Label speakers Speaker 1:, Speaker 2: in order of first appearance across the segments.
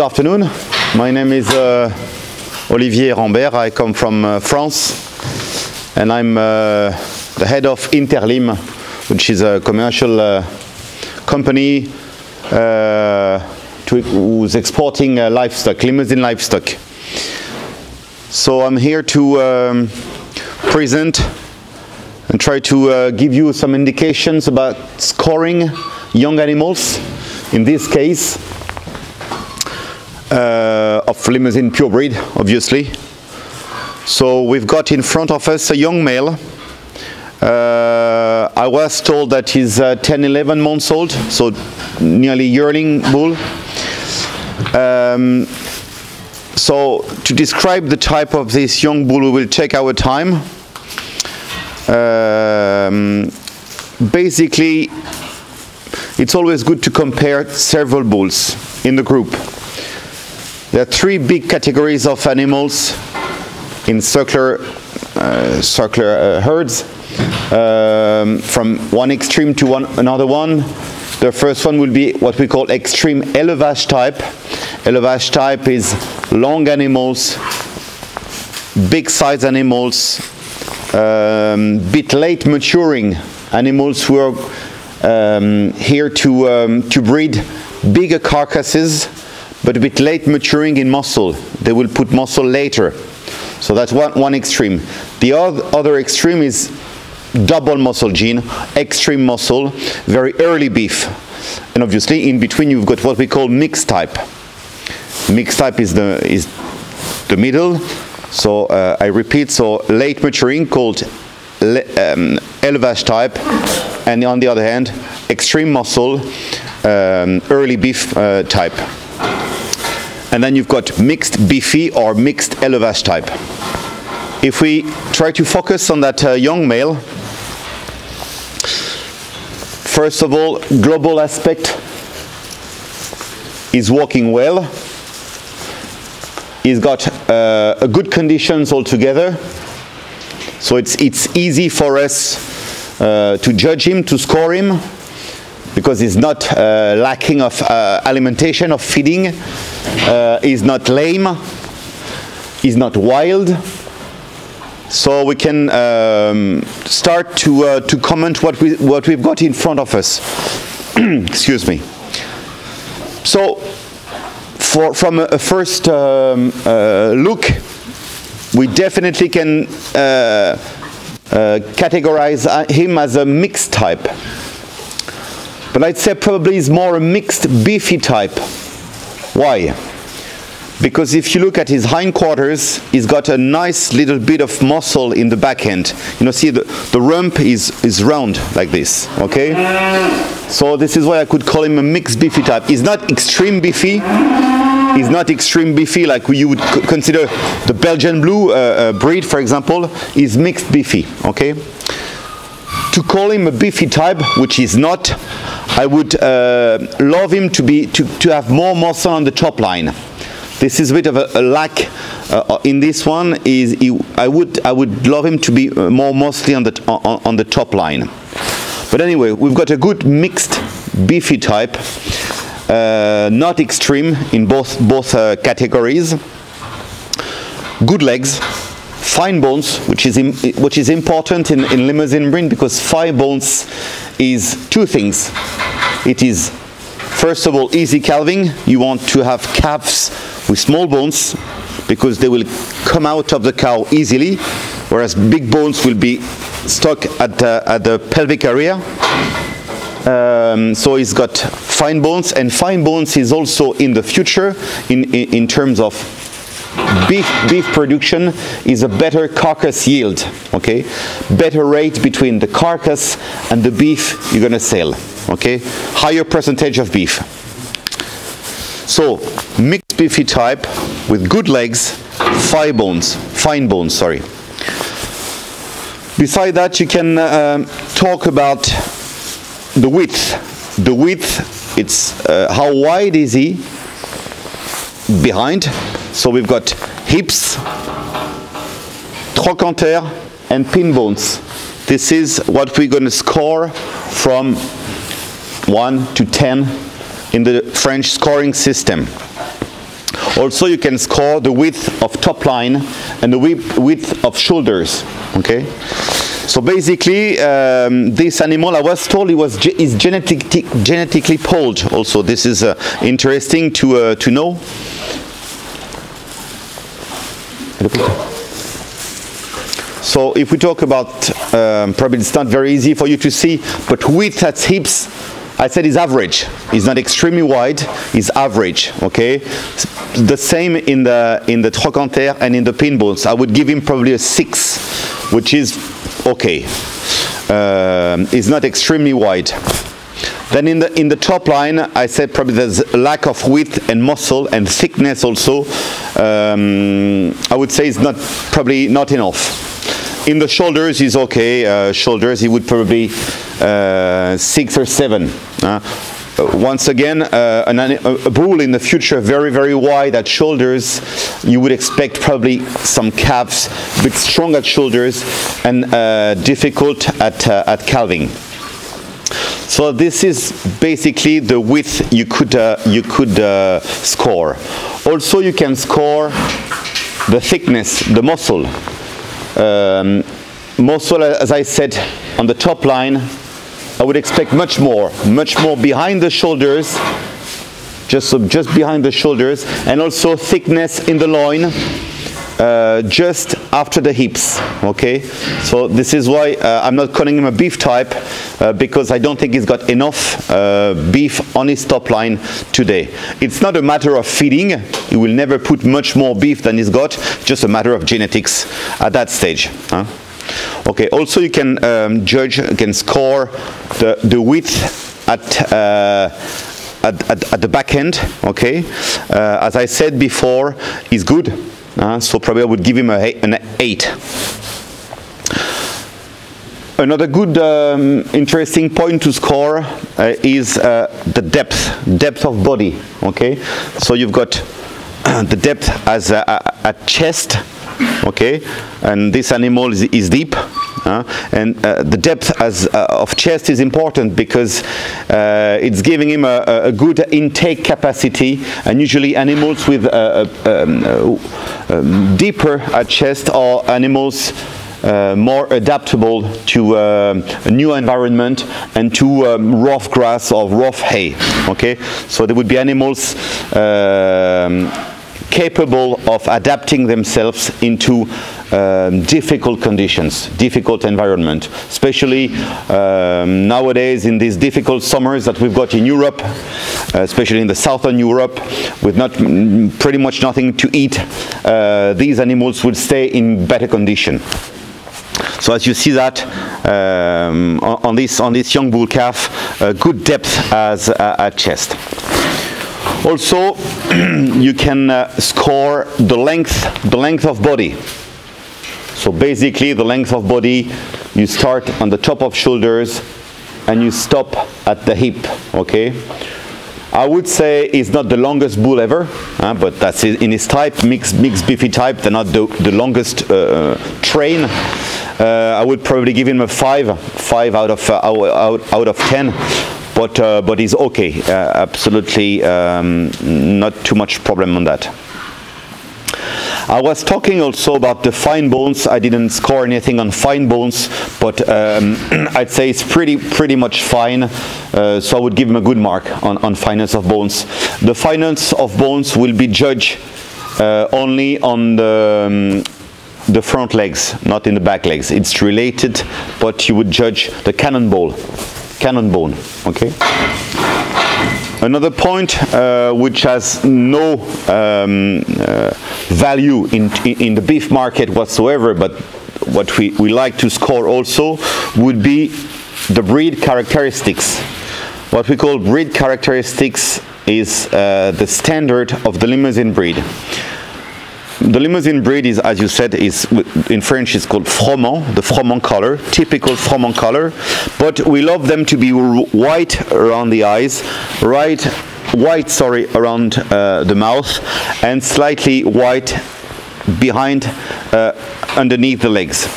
Speaker 1: Good afternoon. My name is Olivier Rambert. I come from France, and I'm the head of Interlim, which is a commercial company who's exporting livestock, limousine livestock. So I'm here to present and try to give you some indications about scoring young animals, in this case of limousine pure breed, obviously. So we've got in front of us a young male. I was told that he's 10-11 months old, so nearly yearling bull. So to describe the type of this young bull, we will take our time. Basically, it's always good to compare several bulls in the group. There are three big categories of animals in circular herds, from one extreme to another one. The first one will be what we call extreme élevage type. Élevage type is long animals, big size animals, bit late maturing animals who are here to breed bigger carcasses, but a bit late maturing in muscle. They will put muscle later. So that's one extreme. The other extreme is double muscle gene, extreme muscle, very early beef. And obviously in between you've got what we call mixed type. Mixed type is the middle. So I repeat, so late maturing called élevage type, and on the other hand, extreme muscle, early beef type. And then you've got mixed beefy or mixed élevage type. If we try to focus on that young male, first of all, global aspect is walking well. He's got a good conditions altogether, so it's easy for us to judge him, to score him, because he's not lacking of alimentation, of feeding. He's not lame, he's not wild, so we can start to comment what we've got in front of us. Excuse me. So from a first look, we definitely can categorize him as a mixed type. But I'd say probably he's more a mixed beefy type. Why? Because if you look at his hindquarters, he's got a nice little bit of muscle in the back end. You know, see the rump is round like this, okay? So this is why I could call him a mixed beefy type. He's not extreme beefy. He's not extreme beefy like you would consider the Belgian blue breed, for example. He's mixed beefy, okay? To call him a beefy type, which he's not, I would love him to have more muscle on the top line. This is a bit of a lack in this one. I would love him to be more mostly on the top line. But anyway, we've got a good mixed beefy type, not extreme in both categories. Good legs, fine bones, which is important in limousine breed, because fine bones is two things. It is, first of all, easy calving. You want to have calves with small bones because they will come out of the cow easily, whereas big bones will be stuck at the pelvic area. So he's got fine bones, and fine bones is also in the future in terms of beef production is a better carcass yield, okay? Better rate between the carcass and the beef you're gonna sell, okay? Higher percentage of beef. So mixed beefy type with good legs, fine bones, sorry. Beside that, you can talk about the width. The width, it's how wide is he behind. So we've got hips, trochanter, and pin bones. This is what we're going to score from 1 to 10 in the French scoring system. Also, you can score the width of top line and the width of shoulders. Okay. So basically, this animal, I was told is genetically polled. Also, this is interesting to know. So if we talk about, probably it's not very easy for you to see, but width at hips, I said is average. It's not extremely wide, it's average, okay? The same in the trochanter and in the pin bones. I would give him probably a 6, which is okay. It's not extremely wide. Then in the top line, I said probably there's a lack of width and muscle and thickness also. I would say it's probably not enough. In the shoulders is okay. Shoulders, he would probably 6 or 7. Once again, a bull in the future very, very wide at shoulders. You would expect probably some calves, but strong at shoulders and difficult at calving. So this is basically the width you could score. Also, you can score the thickness, the muscle. Muscle, as I said, on the top line, I would expect much more behind the shoulders, just behind the shoulders, and also thickness in the loin, just after the hips. Okay, so this is why I'm not calling him a beef type, because I don't think he's got enough beef on his top line today. It's not a matter of feeding. He will never put much more beef than he's got, just a matter of genetics at that stage. Okay, also you can judge, you can score the width at the back end. Okay, as I said before, is good. So probably I would give him an 8. Another good, interesting point to score is the depth of body. Okay, so you've got the depth as at chest. Okay, and this animal is deep, and the depth of chest is important because it's giving him a good intake capacity, and usually animals with deeper at chest are animals more adaptable to a new environment and to rough grass or rough hay. Okay, so there would be animals capable of adapting themselves into difficult conditions, difficult environment, especially nowadays in these difficult summers that we've got in Europe, especially in the southern Europe, with pretty much nothing to eat. These animals would stay in better condition. So as you see that on this young bull calf, good depth at chest. Also, you can score the length of body. So basically, the length of body, you start on the top of shoulders and you stop at the hip. Okay. I would say it's not the longest bull ever, but that's in his type, mixed beefy type. They're not the longest train. I would probably give him a 5 out of 10. But he's okay, absolutely not too much problem on that. I was talking also about the fine bones. I didn't score anything on fine bones, but I'd say it's pretty much fine. So I would give him a good mark on fineness of bones. The fineness of bones will be judged only on the front legs, not in the back legs. It's related, but you would judge the cannon bone. Okay. Another point which has no value in the beef market whatsoever, but what we like to score also would be the breed characteristics. What we call breed characteristics is the standard of the Limousin breed. The Limousin breed is, as you said, in French it's called froment, the froment color, typical froment color. But we love them to be white around the eyes, white around the mouth, and slightly white behind, underneath the legs.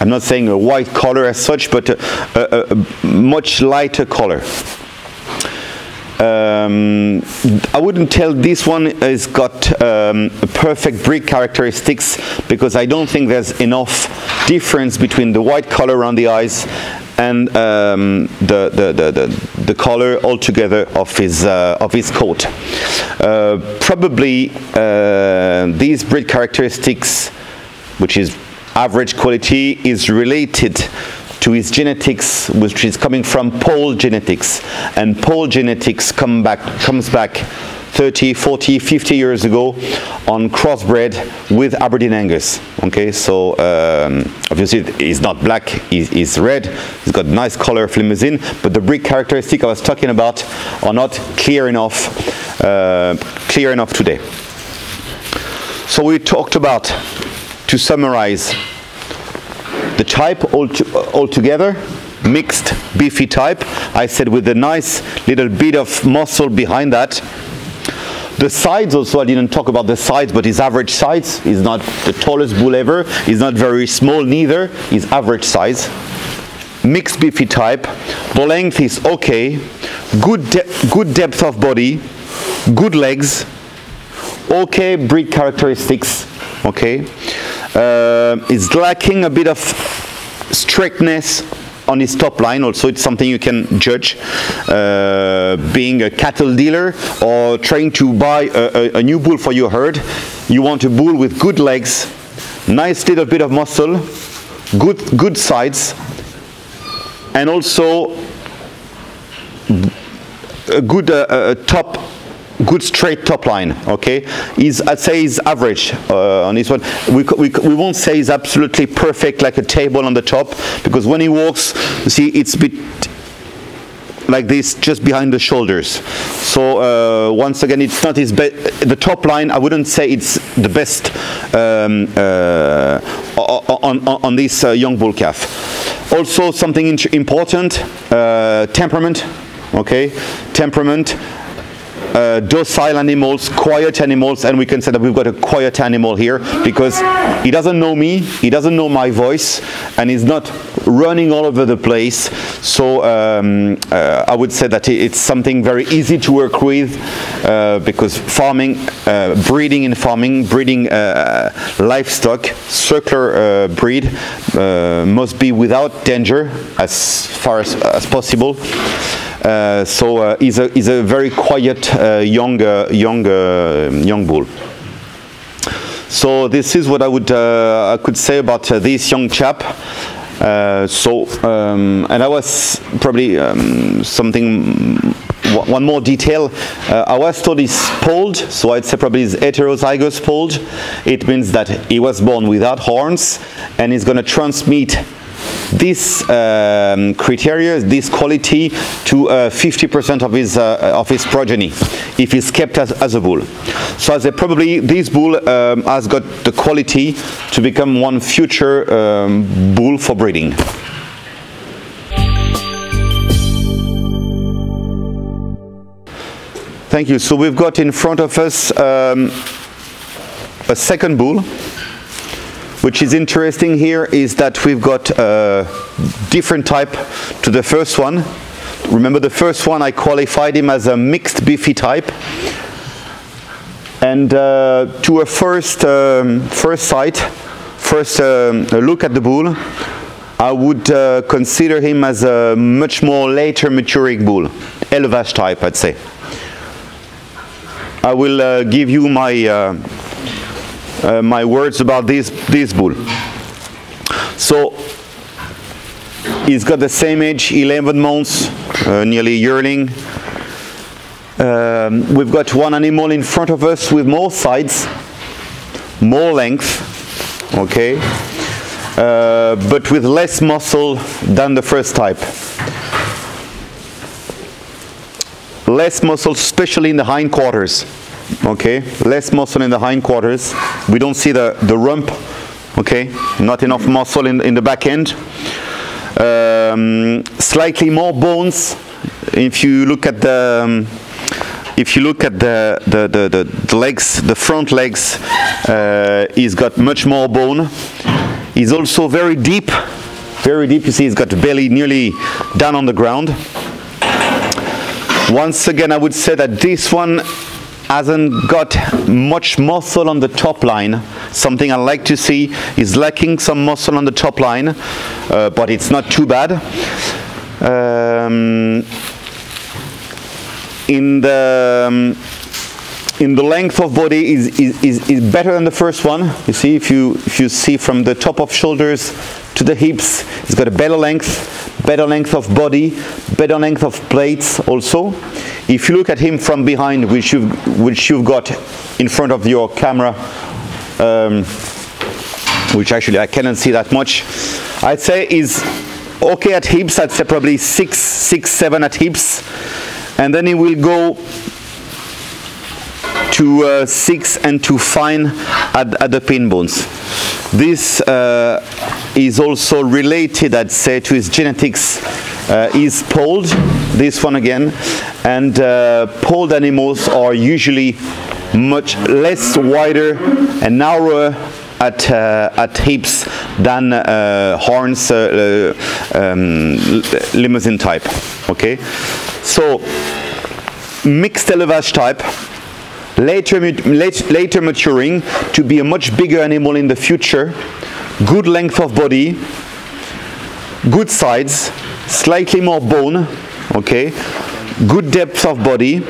Speaker 1: I'm not saying a white color as such, but a much lighter color. I wouldn't tell this one has got perfect breed characteristics, because I don't think there's enough difference between the white color around the eyes and the color altogether of his coat. Probably these breed characteristics, which is average quality, is related to his genetics, which is coming from pole genetics. And pole genetics comes back 30, 40, 50 years ago on crossbred with Aberdeen Angus. Okay, so obviously he's not black, he's red, he's got nice color of limousine, but the breed characteristic I was talking about are not clear enough today. So we talked about, to summarize, the type altogether, mixed beefy type. I said with a nice little bit of muscle behind that. The sides also, I didn't talk about the sides, but his average size is not the tallest bull ever. He's not very small neither. He's average size. Mixed beefy type. The length is okay. Good depth of body. Good legs. Okay breed characteristics. Okay. Is lacking a bit of straightness on his top line. Also, it's something you can judge. Being a cattle dealer or trying to buy a new bull for your herd, you want a bull with good legs, nice little bit of muscle, good sides, and also a good good straight top line. Okay, I'd say he's average on this one. We won't say he's absolutely perfect like a table on the top, because when he walks, you see it's a bit like this just behind the shoulders. So once again, it's not his best. The top line, I wouldn't say it's the best on this young bull calf. Also something important, temperament. Okay, temperament. Docile animals, quiet animals, and we can say that we've got a quiet animal here because he doesn't know me, he doesn't know my voice, and he's not running all over the place. So I would say that it's something very easy to work with, because farming, breeding livestock, circular breed must be without danger as far as possible. So he's a very quiet young bull. So this is what I could say about this young chap. And I was probably one more detail. I was told he's polled, so I'd say probably he's heterozygous polled. It means that he was born without horns, and he's going to transmit this criteria, this quality, to 50% of his progeny, if he's kept as a bull. So as probably this bull has got the quality to become one future bull for breeding. Thank you. So we've got in front of us a second bull. Which is interesting here is that we've got a different type to the first one. Remember, the first one I qualified him as a mixed beefy type. And to a first look at the bull, I would consider him as a much more later maturing bull, élevage type, I'd say. I will give you my words about this bull. So he's got the same age, 11 months, nearly yearling. We've got one animal in front of us with more sides, more length, okay, but with less muscle than the first type. Less muscle, especially in the hindquarters. Okay, less muscle in the hindquarters. We don't see the rump. Okay, not enough muscle in the back end. Slightly more bones. If you look at the legs, the front legs, he's got much more bone. He's also very deep. Very deep. You see, he's got the belly nearly down on the ground. Once again, I would say that this one hasn't got much muscle on the top line. Something I like to see is lacking some muscle on the top line, but it's not too bad. In the length of body is better than the first one. You see, if you see from the top of shoulders to the hips, it's got a better length of body, better length of plates also. If you look at him from behind, which you've got in front of your camera, which actually I cannot see that much, I'd say is okay at hips. I'd say probably 6, 7 at hips, and then he will go to 6 and to fine at the pin bones. This is also related, I'd say, to his genetics. Is polled, this one again, and polled animals are usually much less wider and narrower at hips than horns, limousine type. Okay, so mixed élevage type, later maturing to be a much bigger animal in the future, good length of body, good sides, slightly more bone, okay, good depth of body.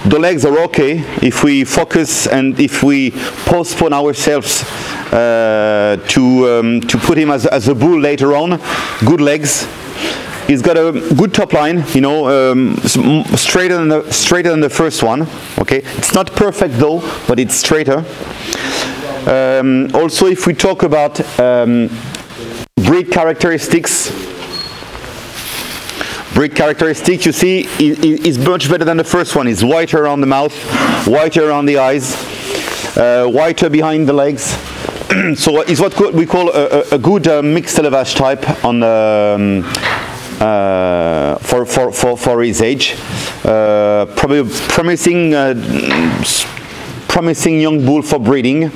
Speaker 1: The legs are okay if we focus and if we postpone ourselves to put him as a bull later on. Good legs. He's got a good top line, you know, straighter than the first one. Okay, it's not perfect though, but it's straighter. Also, if we talk about breed characteristics, you see, is much better than the first one. It's whiter around the mouth, whiter around the eyes, whiter behind the legs. So it's what we call a good mixed élevage type on for his age. Probably promising young bull for breeding.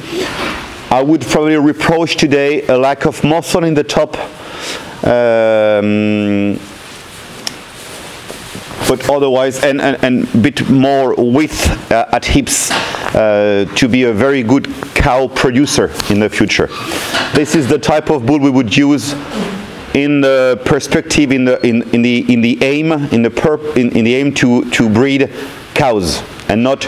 Speaker 1: I would probably reproach today a lack of muscle in the top, but otherwise, and a bit more width at hips to be a very good cow producer in the future. This is the type of bull we would use in the perspective, in the aim to breed cows and not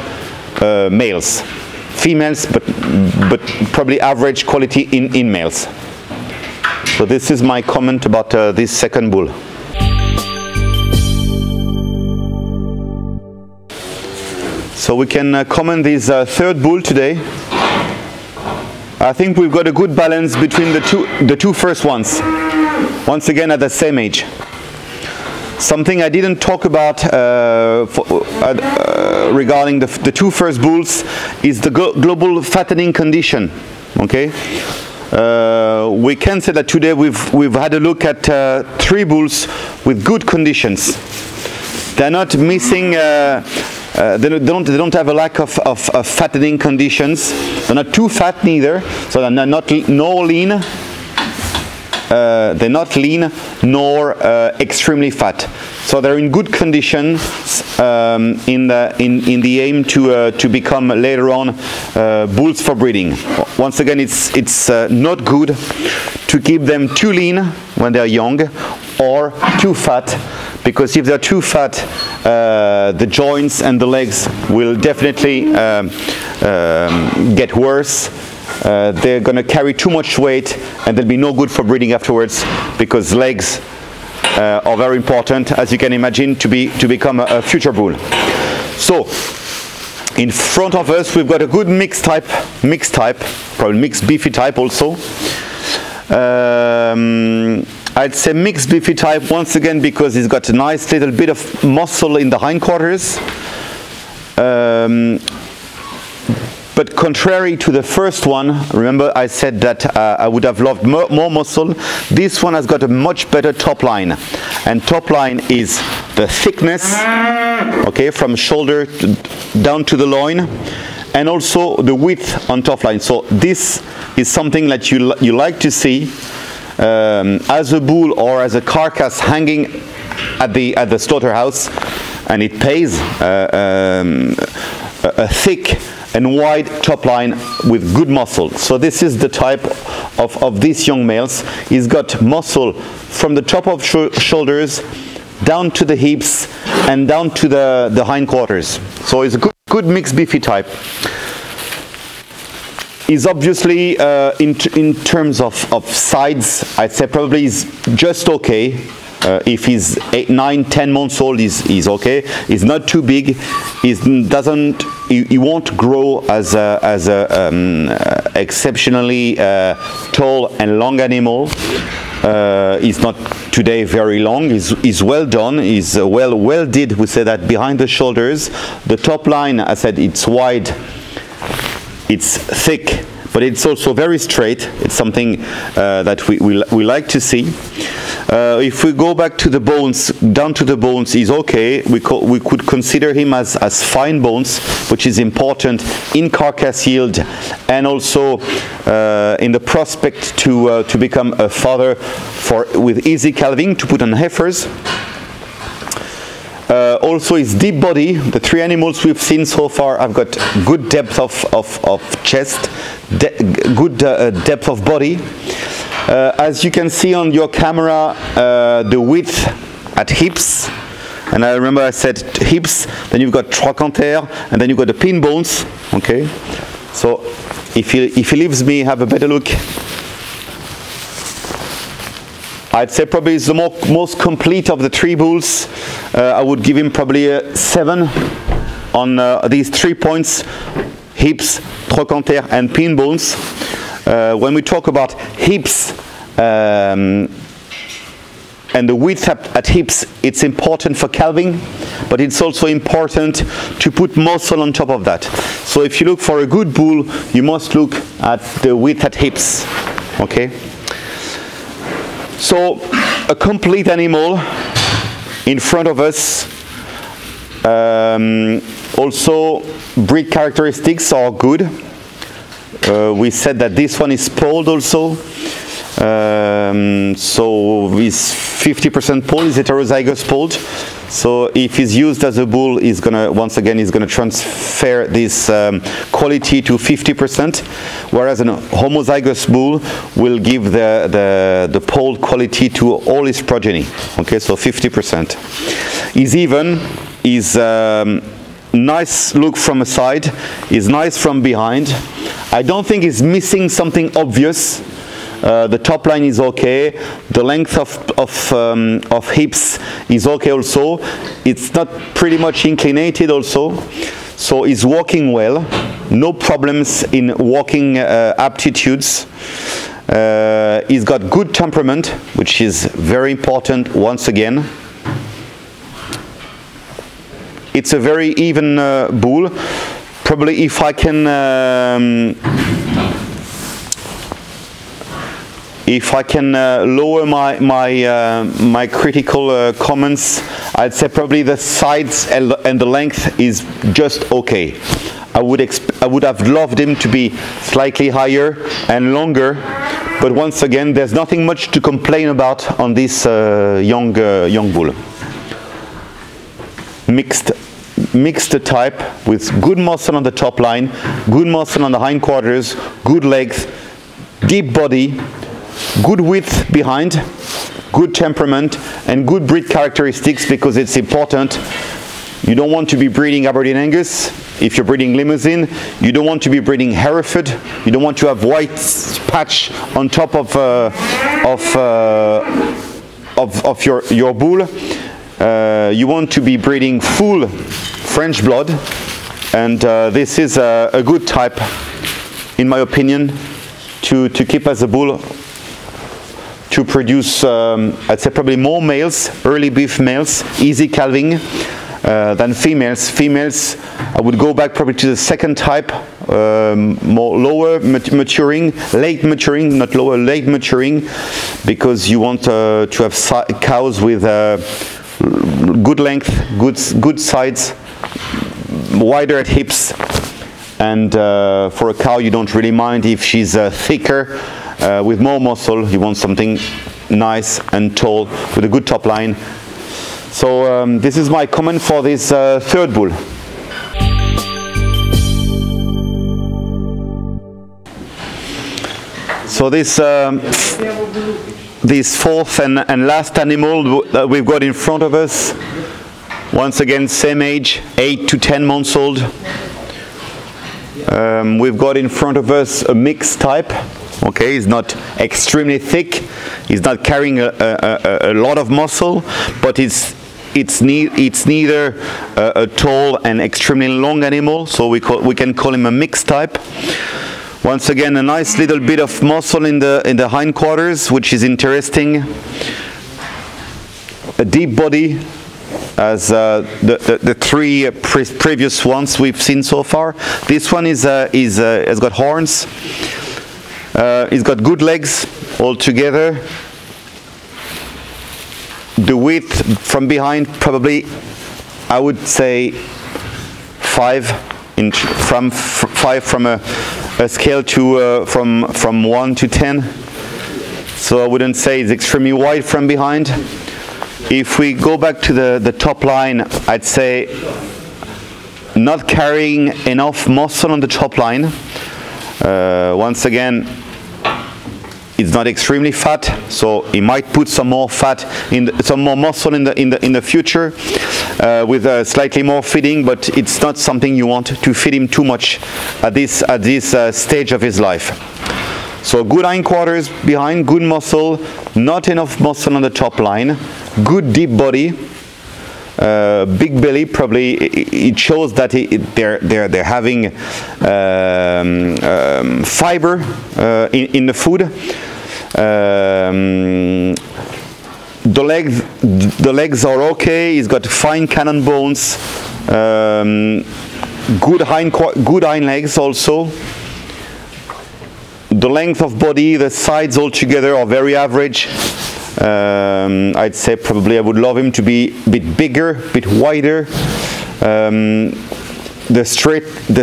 Speaker 1: males. Females, but probably average quality in males. So this is my comment about this second bull. So we can comment this third bull today. I think we've got a good balance between the two first ones. Once again, at the same age. Something I didn't talk about regarding the two first bulls is the global fattening condition. Okay, we can say that today we've had a look at 3 bulls with good conditions. They're not missing. They don't have a lack of fattening conditions. They're not too fat neither, so they're not lean. They're not lean nor extremely fat, so they're in good condition in the aim to become later on bulls for breeding. Once again, it's not good to keep them too lean when they're young or too fat, because if they're too fat, the joints and the legs will definitely get worse. They're going to carry too much weight and they'll be no good for breeding afterwards, because legs are very important, as you can imagine, to become a future bull. So in front of us we've got a good mixed type, probably mixed beefy type also. I'd say mixed beefy type once again because he's got a nice little bit of muscle in the hindquarters. But contrary to the first one, remember I said that I would have loved more muscle. This one has got a much better top line, and top line is the thickness, okay, from shoulder down to the loin, and also the width on top line. So this is something that you like to see as a bull or as a carcass hanging at the slaughterhouse, and it pays a thick and wide top line with good muscle. So this is the type of these young males. He's got muscle from the top of shoulders down to the hips and down to the hindquarters. So it's a good mixed beefy type. He's obviously in terms of size, I'd say probably is just okay. If he's 8, 9, 10 months old, he's okay. He's not too big. He won't grow as a exceptionally tall and long animal. He's not today very long. He's well done. He's well did. We say that behind the shoulders. The top line, I said, it's wide. It's thick, but it's also very straight. It's something that we like to see. If we go back to the bones, down to the bones, he's okay. We could consider him as fine bones, which is important in carcass yield and also in the prospect to become a fodder with easy calving to put on heifers. Also his deep body. The three animals we've seen so far have got good depth of chest, good depth of body. As you can see on your camera, the width at hips, and I remember I said hips, then you've got trochanter, and then you've got the pin bones. Okay, so if he leaves me, have a better look. I'd say probably it's the most complete of the three bulls. I would give him probably a 7 on these 3 points: hips, trochanter, and pin bones. When we talk about hips and the width at hips, it's important for calving, but it's also important to put muscle on top of that. So if you look for a good bull, you must look at the width at hips. Okay? So a complete animal in front of us. Also, breed characteristics are good. We said that this one is polled also. So he's 50% polled, he's heterozygous polled. So if he's used as a bull, he's gonna, once again, he's gonna transfer this quality to 50%, whereas a homozygous bull will give the polled quality to all his progeny. Okay, so 50%. He's even, he's nice look from a side, is nice from behind. I don't think he's missing something obvious. The top line is okay. The length of hips is okay also. It's not pretty much inclinated also. So he's walking well. No problems in walking aptitudes. He's got good temperament, which is very important once again. It's a very even bull. Probably if I can lower my critical comments, I'd say probably the sides and the length is just okay. I would have loved him to be slightly higher and longer, but once again, there's nothing much to complain about on this young bull. Mixed type with good muscle on the top line, good muscle on the hindquarters, good legs, deep body, good width behind, good temperament, and good breed characteristics, because it's important. You don't want to be breeding Aberdeen Angus. If you're breeding Limousin, you don't want to be breeding Hereford. You don't want to have white patch on top of your bull. You want to be breeding full French blood, and this is a good type, in my opinion, to keep as a bull, to produce, I'd say probably more males, early beef males, easy calving, than females. Females, I would go back probably to the second type, more lower maturing, late maturing, not lower, late maturing, because you want to have cows with good length, good sides, wider at hips, and for a cow you don't really mind if she's thicker, with more muscle. You want something nice and tall with a good top line. So this is my comment for this third bull. So this fourth and last animal that we've got in front of us, once again same age, 8 to 10 months old. We've got in front of us a mixed type. Okay, he's not extremely thick, he's not carrying a lot of muscle, but it's neither a tall and extremely long animal, so we can call him a mixed type. Once again, a nice little bit of muscle in the hindquarters, which is interesting. A deep body, as the three previous ones we've seen so far. This one has got horns. He's got good legs altogether. The width from behind, probably, I would say 5 inch from a scale to from 1 to 10. So I wouldn't say it's extremely wide from behind. If we go back to the top line, I'd say not carrying enough muscle on the top line. Once again, it's not extremely fat, so he might put some more fat some more muscle in the future with slightly more feeding, but it's not something you want to feed him too much at this stage of his life. So good hindquarters behind, good muscle, not enough muscle on the top line, good deep body, big belly. Probably it shows that they're having fiber in the food. The legs are okay. He's got fine cannon bones, good hind legs also. The length of body, the sides altogether are very average. I'd say probably I would love him to be a bit bigger, a bit wider. The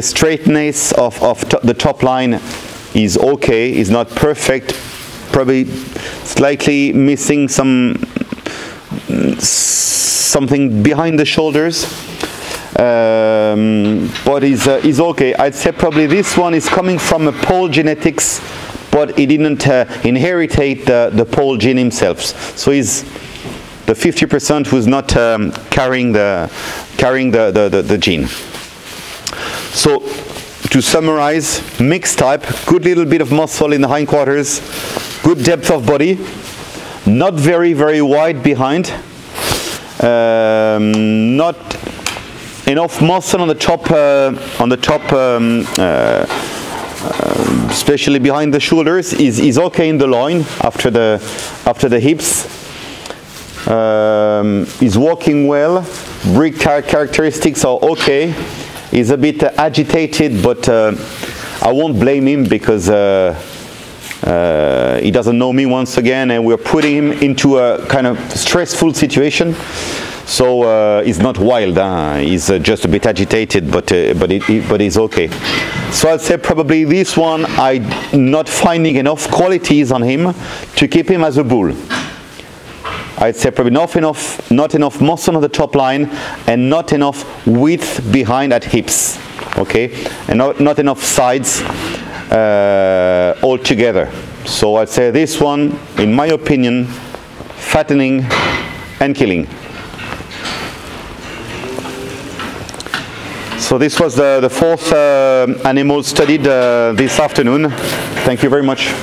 Speaker 1: straightness of the top line is okay. Is not perfect. Probably slightly missing something behind the shoulders. But he's okay. I'd say probably this one is coming from a pole genetics, but he didn't inherit the pole gene himself. So he's the 50% who's not carrying the gene. So to summarize, mixed type, good little bit of muscle in the hindquarters, good depth of body, not very wide behind, not enough muscle on the top, especially behind the shoulders. Is okay in the loin after the hips. He's walking well. Breed characteristics are okay. He's a bit agitated, but I won't blame him because he doesn't know me once again, and we're putting him into a kind of stressful situation. So he's not wild, he's just a bit agitated, but he's okay. So I'd say probably this one, I'm not finding enough qualities on him to keep him as a bull. I'd say probably not enough muscle on the top line and not enough width behind at hips, okay, and not enough sides altogether. So I'd say this one, in my opinion, fattening and killing. So this was the fourth animal studied this afternoon. Thank you very much.